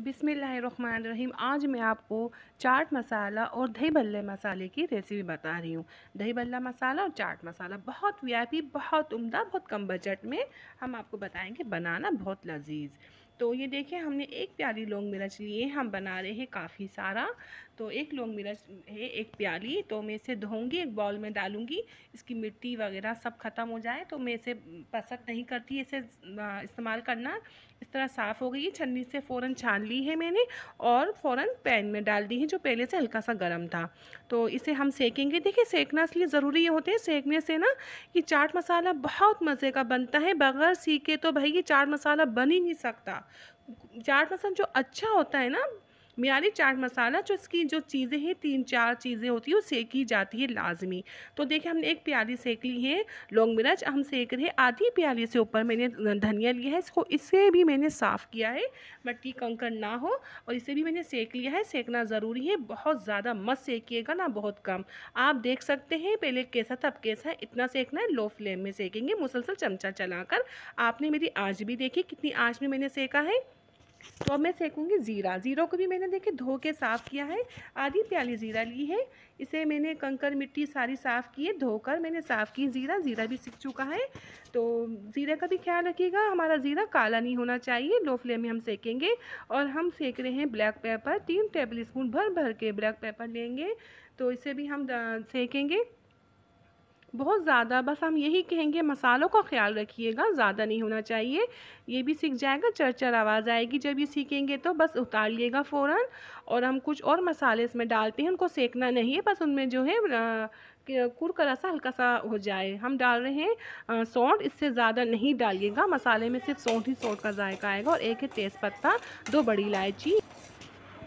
बिस्मिल्लाहिर्रहमानिर्रहीम। आज मैं आपको चाट मसाला और दही बल्ले मसाले की रेसिपी बता रही हूँ। दही बल्ला मसाला और चाट मसाला बहुत वीआईपी, बहुत उम्दा, बहुत कम बजट में हम आपको बताएंगे बनाना, बहुत लजीज। तो ये देखिए, हमने एक प्याली लौंग मिर्च लिए, हम बना रहे हैं काफ़ी सारा। तो एक लौंग मिर्च है एक प्याली, तो मैं इसे धोऊंगी, एक बाउल में डालूंगी। इसकी मिट्टी वगैरह सब ख़त्म हो जाए तो मैं इसे पसंद नहीं करती इसे इस्तेमाल करना। इस तरह साफ़ हो गई, छन्नी से फ़ौरन छान ली है मैंने और फ़ौरन पैन में डाल दी है जो पहले से हल्का सा गर्म था। तो इसे हम सेकेंगे। देखिए, सेकना इसलिए ज़रूरी ये होते हैं, सेकने से ना ये चाट मसाला बहुत मज़े का बनता है। बग़ैर सीखे तो भाई ये चाट मसाला बन ही नहीं सकता। चाट मसाला जो अच्छा होता है ना, मियारी चाट मसाला, जो इसकी जो चीज़ें हैं, 3-4 चीज़ें होती हैं, वो सेकी जाती है लाजमी। तो देखिए, हमने एक प्याली सेक ली है लौंग मिर्च, हम सेक रहे हैं। आधी प्याली से ऊपर मैंने धनिया लिया है, इसको इसे भी मैंने साफ़ किया है, मट्टी कंकड़ ना हो, और इसे भी मैंने सेक लिया है। सेकना ज़रूरी है, बहुत ज़्यादा मत सेकिएगा ना, बहुत कम। आप देख सकते हैं पहले कैसा था, अब कैसा है। इतना सेकना है, लो फ्लेम में सेकेंगे मुसलसल चमचा चलाकर। आपने मेरी आँच भी देखी, कितनी आँच में मैंने सेका है। तो अब मैं सेकूंगी ज़ीरा। ज़ीरा को भी मैंने देखे धो के साफ़ किया है। आधी प्याली ज़ीरा ली है, इसे मैंने कंकर मिट्टी सारी साफ़ की है, धोकर मैंने साफ़ की। ज़ीरा भी सीख चुका है। तो ज़ीरे का भी ख्याल रखिएगा, हमारा ज़ीरा काला नहीं होना चाहिए। लो फ्लेम में हम सेकेंगे। और हम सेक रहे हैं ब्लैक पेपर, 3 टेबल स्पून भर भर के ब्लैक पेपर लेंगे, तो इसे भी हम सेकेंगे। बहुत ज़्यादा, बस हम यही कहेंगे, मसालों का ख्याल रखिएगा, ज़्यादा नहीं होना चाहिए। ये भी सीख जाएगा, चरचर आवाज़ आएगी जब ये सीखेंगे, तो बस उतार लिएगा फ़ौरन। और हम कुछ और मसाले इसमें डालते हैं, उनको सेकना नहीं है, बस उनमें जो है कुरकुरा सा हल्का सा हो जाए। हम डाल रहे हैं सौंठ, इससे ज़्यादा नहीं डालिएगा। मसाले में सिर्फ सौंठ का जायका आएगा। और एक है तेज़पत्ता, 2 बड़ी इलायची,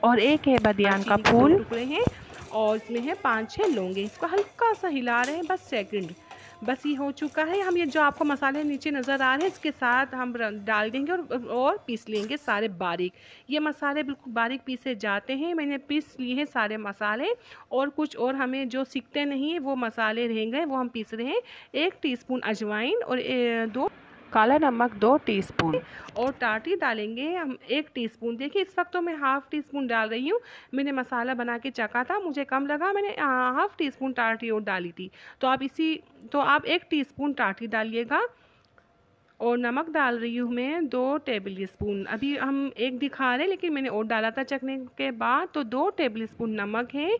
और एक है बादियान का फूल, टुकड़े हैं, और इसमें है 5-6 लौंगे। इसको हल्का सा हिला रहे हैं, बस सेकंड। बस ये हो चुका है। हम ये जो आपको मसाले नीचे नज़र आ रहे हैं, इसके साथ हम डाल देंगे और पीस लेंगे सारे बारीक। ये मसाले बिल्कुल बारीक पीसे जाते हैं। मैंने पीस लिए हैं सारे मसाले। और कुछ और हमें जो सीखते नहीं है वो मसाले रहेंगे, वो हम पीस रहे हैं। 1 टीस्पून अजवाइन और 2 काला नमक, 2 टीस्पून, और टाटी डालेंगे हम 1 टीस्पून। देखिए, इस वक्त तो मैं हाफ़ टी स्पून डाल रही हूँ। मैंने मसाला बना के चखा था, मुझे कम लगा, मैंने हाफ़ टी स्पून टाटी और डाली थी। तो आप 1 टीस्पून टाटी डालिएगा। और नमक डाल रही हूँ मैं 2 टेबल स्पून। अभी हम 1 दिखा रहे हैं, लेकिन मैंने और डाला था चखने के बाद, तो 2 टेबल स्पून नमक है।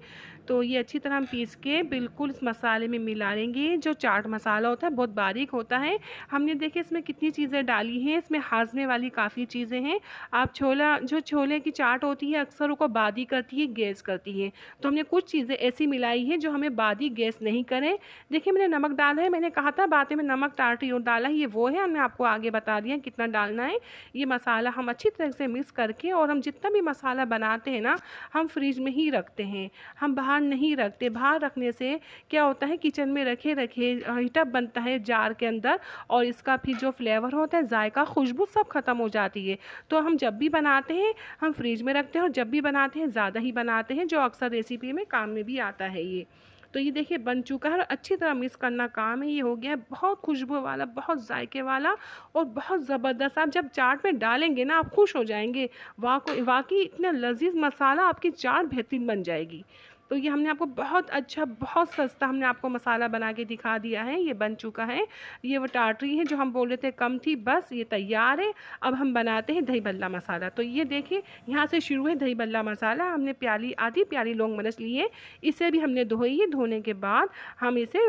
तो ये अच्छी तरह हम पीस के बिल्कुल इस मसाले में मिला लेंगे। जो चाट मसाला होता है बहुत बारीक होता है। हमने देखिए इसमें कितनी चीज़ें डाली हैं, इसमें हाजमे वाली काफ़ी चीज़ें हैं। आप छोले की चाट होती है, अक्सर उसको बादी करती है, गैस करती है। तो हमने कुछ चीज़ें ऐसी मिलाई हैं जो हमें बादी गैस नहीं करें। देखिए, मैंने नमक डाला है, मैंने कहा था बातें में नमक टाटी और डाला है, ये वो है। हमने आपको आगे बता दिया कितना डालना है। ये मसाला हम अच्छी तरह से मिक्स करके, और हम जितना भी मसाला बनाते हैं ना, हम फ्रिज में ही रखते हैं, हम बाहर नहीं रखते। बाहर रखने से क्या होता है, किचन में रखे रखे हीटअप बनता है जार के अंदर, और इसका फिर जो फ्लेवर होता है, जायका, खुशबू सब ख़त्म हो जाती है। तो हम जब भी बनाते हैं हम फ्रिज में रखते हैं, और जब भी बनाते हैं ज़्यादा ही बनाते हैं, जो अक्सर रेसिपी में काम में भी आता है ये। तो ये देखिए बन चुका है, और अच्छी तरह मिक्स करना काम है। ये हो गया है बहुत खुशबू वाला, बहुत जायके वाला, और बहुत ज़बरदस्त। आप जब चाट में डालेंगे ना, आप खुश हो जाएंगे। वाकई इतना लजीज मसाला, आपकी चाट बेहतरीन बन जाएगी। तो ये हमने आपको बहुत अच्छा, बहुत सस्ता हमने आपको मसाला बना के दिखा दिया है। ये बन चुका है। ये वो टाटरी है जो हम बोल रहे थे कम थी, बस ये तैयार है। अब हम बनाते हैं दही बल्ला मसाला। तो ये देखिए, यहाँ से शुरू है दही बल्ला मसाला। हमने आधी प्याली लौंग मिर्च ली है, इसे भी हमने धोई है। धोने के बाद हम इसे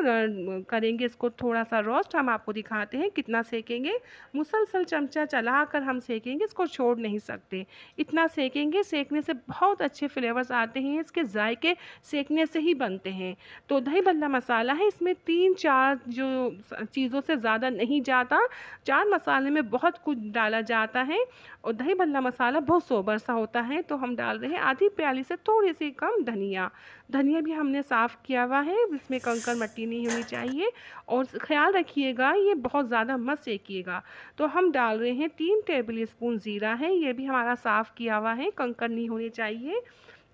करेंगे, इसको थोड़ा सा रोस्ट। हम आपको दिखाते हैं कितना सेकेंगे। मुसलसल चमचा चला कर हम सेकेंगे, इसको छोड़ नहीं सकते। इतना सेकेंगे, सेकने से बहुत अच्छे फ्लेवर्स आते हैं, इसके जायके सेकने से ही बनते हैं। तो दही बल्ला मसाला है, इसमें 3-4 जो चीज़ों से ज़्यादा नहीं जाता। चाट मसाले में बहुत कुछ डाला जाता है, और दही बल्ला मसाला बहुत सोबर सा होता है। तो हम डाल रहे हैं आधी प्याली से थोड़ी सी कम धनिया। धनिया भी हमने साफ़ किया हुआ है, इसमें कंकर मट्टी नहीं होनी चाहिए। और ख्याल रखिएगा, ये बहुत ज़्यादा मत सेकिएगा। तो हम डाल रहे हैं 3 टेबल स्पून ज़ीरा है, ये भी हमारा साफ़ किया हुआ है, कंकर नहीं होने चाहिए।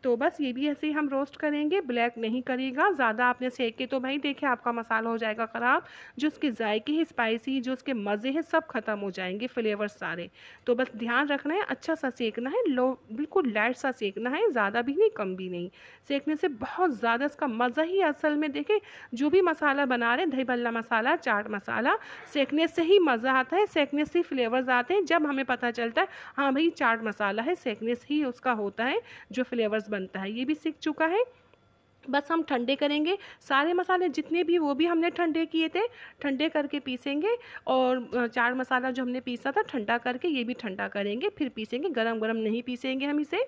तो बस ये भी ऐसे ही हम रोस्ट करेंगे, ब्लैक नहीं करिएगा ज़्यादा। आपने सेके तो भाई देखिए आपका मसाला हो जाएगा ख़राब, जो उसके जायके है स्पाइसी, जो उसके मज़े हैं सब ख़त्म हो जाएंगे, फ्लेवर सारे। तो बस ध्यान रखना है, अच्छा सा सेकना है, लो बिल्कुल लाइट सा सेकना है, ज़्यादा भी नहीं कम भी नहीं। सेकने से बहुत ज़्यादा इसका मज़ा ही असल में देखें, जो भी मसाला बना रहे हैं, दही भल्ला मसाला, चाट मसाला, सेकने से ही मज़ा आता है, सेकने से ही फ्लेवर्स आते हैं। जब हमें पता चलता है हाँ भाई चाट मसाला है, सेकने से ही उसका होता है जो फ्लेवर्स बनता है। ये भी सीख चुका है। बस हम ठंडे करेंगे सारे मसाले जितने भी, वो भी हमने ठंडे किए थे, ठंडे करके पीसेंगे। और चाट मसाला जो हमने पीसा था ठंडा करके, ये भी ठंडा करेंगे फिर पीसेंगे, गरम गरम नहीं पीसेंगे हम इसे।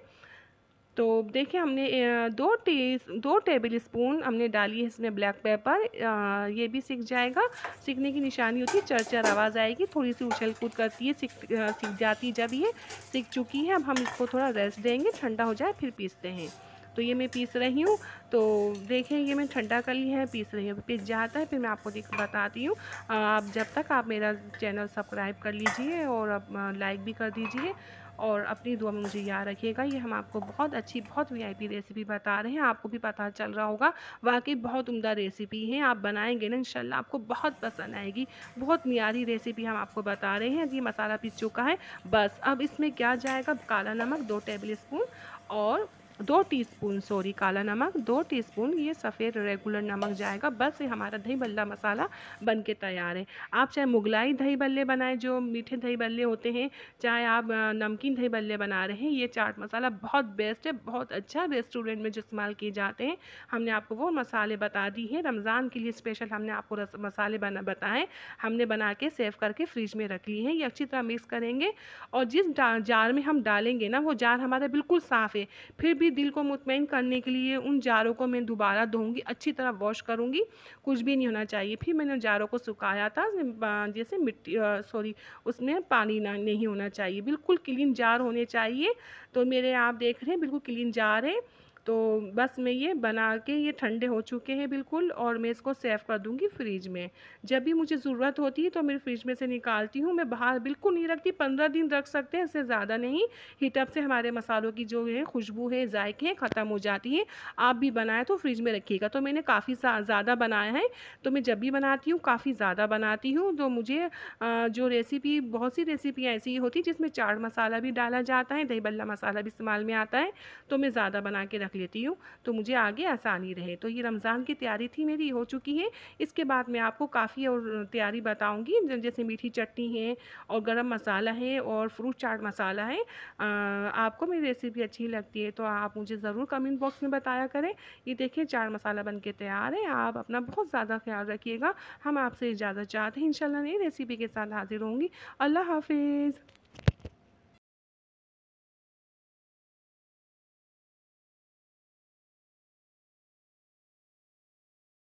तो देखिए हमने 2 टेबल स्पून हमने डाली है इसमें ब्लैक पेपर। ये भी सीख जाएगा। सीखने की निशानी होती है चरचर आवाज़ आएगी, थोड़ी सी उछल कूद करती है, सीख जाती है। जब ये सीख चुकी है अब हम इसको थोड़ा रेस्ट देंगे, ठंडा हो जाए फिर पीसते हैं। तो ये मैं पीस रही हूँ। तो देखें ये मैं ठंडा कर ली है, पीस रही हूँ, पीस जाता है फिर मैं आपको बताती हूँ। आप जब तक आप मेरा चैनल सब्सक्राइब कर लीजिए और अब लाइक भी कर दीजिए और अपनी दुआ में मुझे याद रखिएगा। ये हम आपको बहुत अच्छी, बहुत वीआईपी रेसिपी बता रहे हैं, आपको भी पता चल रहा होगा, वाकई बहुत उम्दा रेसिपी है। आप बनाएंगे ना इंशाल्लाह आपको बहुत पसंद आएगी। बहुत मियारी रेसिपी हम आपको बता रहे हैं। ये मसाला पीस चुका है, बस अब इसमें क्या जाएगा, काला नमक 2 टेबल स्पून और 2 टीस्पून, सॉरी काला नमक 2 टीस्पून, ये सफ़ेद रेगुलर नमक जाएगा। बस ये हमारा दही बल्ला मसाला बन के तैयार है। आप चाहे मुगलाई दही बल्ले बनाएं, जो मीठे दही बल्ले होते हैं, चाहे आप नमकीन दही बल्ले बना रहे हैं, ये चाट मसाला बहुत बेस्ट है, बहुत अच्छा, रेस्टोरेंट में जो इस्तेमाल किए जाते हैं। हमने आपको वो मसाले बता दी हैं, रमज़ान के लिए स्पेशल हमने आपको मसाले बताएँ, हमने बना के सेव करके फ्रिज में रख लिए हैं। ये अच्छी तरह मिक्स करेंगे और जिस जार में हम डालेंगे ना, वो जार हमारा बिल्कुल साफ़ है। फिर भी दिल को मुतमईन करने के लिए उन जारों को मैं दोबारा धोऊंगी, अच्छी तरह वॉश करूंगी, कुछ भी नहीं होना चाहिए। फिर मैंने जारों को सुखाया था, जैसे मिट्टी, सॉरी, उसमें पानी ना नहीं होना चाहिए, बिल्कुल क्लीन जार होने चाहिए। तो मेरे आप देख रहे हैं बिल्कुल क्लीन जार है। तो बस मैं ये बना के, ये ठंडे हो चुके हैं बिल्कुल, और मैं इसको सेव कर दूंगी फ्रिज में। जब भी मुझे ज़रूरत होती है तो मैं फ्रिज में से निकालती हूँ, मैं बाहर बिल्कुल नहीं रखती। 15 दिन रख सकते हैं, इससे ज़्यादा नहीं। हीटअप से हमारे मसालों की जो है खुशबू है, जायके हैं, ख़त्म हो जाती है। आप भी बनाएं तो फ्रिज में रखिएगा। तो मैंने काफ़ी ज़्यादा बनाया है, तो मैं जब भी बनाती हूँ काफ़ी ज़्यादा बनाती हूँ। तो मुझे जो रेसिपी, बहुत सी रेसिपी ऐसी होती है जिसमें चाट मसाला भी डाला जाता है, दही बल्ला मसाला भी इस्तेमाल में आता है, तो मैं ज़्यादा बना के रख लेती हूँ, तो मुझे आगे आसानी रहे। तो ये रमज़ान की तैयारी थी, मेरी हो चुकी है। इसके बाद मैं आपको काफ़ी और तैयारी बताऊँगी, जैसे मीठी चटनी है और गरम मसाला है और फ्रूट चाट मसाला है। आपको मेरी रेसिपी अच्छी लगती है तो आप मुझे ज़रूर कमेंट बॉक्स में बताया करें। ये देखिए चाट मसाला बन के तैयार है। आप अपना बहुत ज़्यादा ख्याल रखिएगा। हम आपसे इजाज़त चाहते हैं, इंशाल्लाह नई रेसिपी के साथ हाजिर होंगी। अल्लाह हाफिज़।